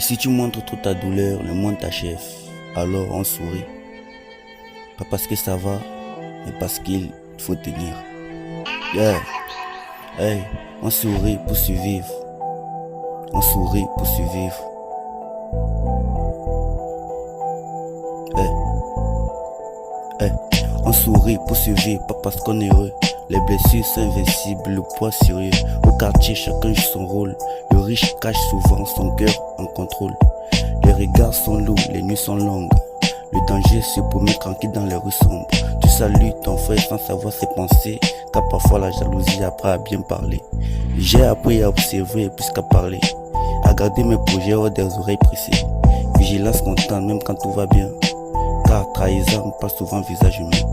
Et si tu montres toute ta douleur, le monde t'achève. Alors on sourit. Pas parce que ça va, mais parce qu'il faut tenir. Yeah. Hey, on sourit pour survivre. On sourit pour survivre. Hey. Hey. On sourit pour survivre, pas parce qu'on est heureux. Les blessures sont invincibles, le poids sérieux. Au quartier, chacun joue son rôle. Le riche cache souvent son cœur en contrôle. Les regards sont lourds, les nuits sont longues. Le danger se promène tranquille dans les rues sombres. Tu salues ton frère sans savoir ses pensées, car parfois la jalousie apprend à bien parler. J'ai appris à observer plus qu'à parler, à garder mes projets hors des oreilles pressées. Vigilance constante même quand tout va bien, car trahison passe souvent visage humain.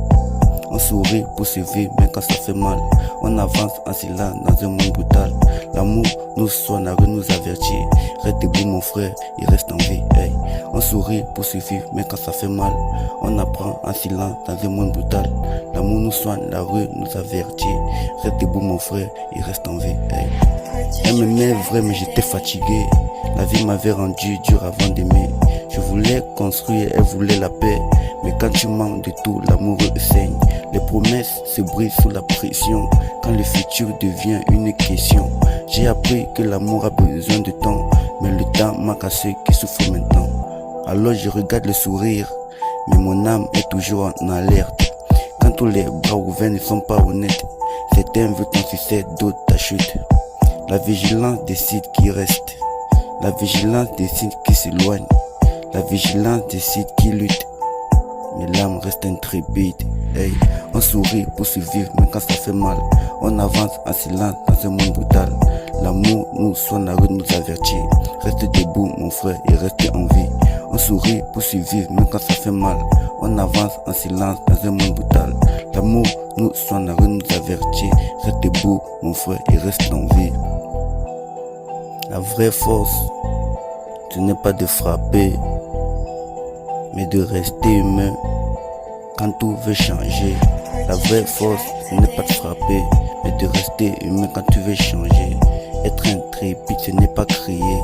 On sourit pour survivre même quand ça fait mal. On avance en silence dans un monde brutal. L'amour nous soigne, la rue nous avertit. Reste debout mon frère, il reste en vie. Hey. On sourit pour survivre même quand ça fait mal. On apprend en silence dans un monde brutal. L'amour nous soigne, la rue nous avertit. Reste debout mon frère, il reste en vie. Hey. Elle m'aimait vrai mais j'étais fatigué. La vie m'avait rendu dur avant d'aimer. Je voulais construire, elle voulait la paix. Mais quand tu manques de tout, l'amoureux saigne. Les promesses se brisent sous la pression. Quand le futur devient une question. J'ai appris que l'amour a besoin de temps. Mais le temps manque à ceux qui souffrent maintenant. Alors je regarde le sourire, mais mon âme est toujours en alerte. Quand tous les bras ouverts ne sont pas honnêtes, certains veulent ton succès, d'autres ta chute. La vigilance décide qui reste. La vigilance décide qui s'éloigne. La vigilance décide qui lutte. Mais l'âme reste intrépide. Hey. On sourit pour survivre même quand ça fait mal. On avance en silence dans un monde brutal. L'amour nous soigne, la rue nous avertit. Reste debout mon frère et reste en vie. On sourit pour survivre même quand ça fait mal. On avance en silence dans un monde brutal. L'amour nous soigne, la rue nous avertit. Reste debout mon frère et reste en vie. La vraie force, ce n'est pas de frapper, mais de rester humain quand tout veut changer. La vraie force, ce n'est pas de frapper, mais de rester humain quand tu veux changer. Être intrépide, ce n'est pas crier,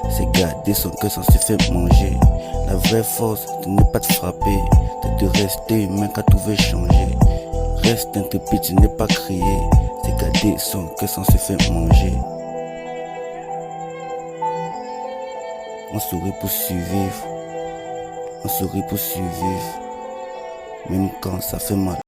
c'est garder son cœur sans se faire manger. La vraie force, ce n'est pas de frapper, c'est de rester humain quand tout veut changer. Reste intrépide, ce n'est pas crier, c'est garder son cœur sans se faire manger. On sourit pour survivre. On sourit pour survivre, même quand ça fait mal.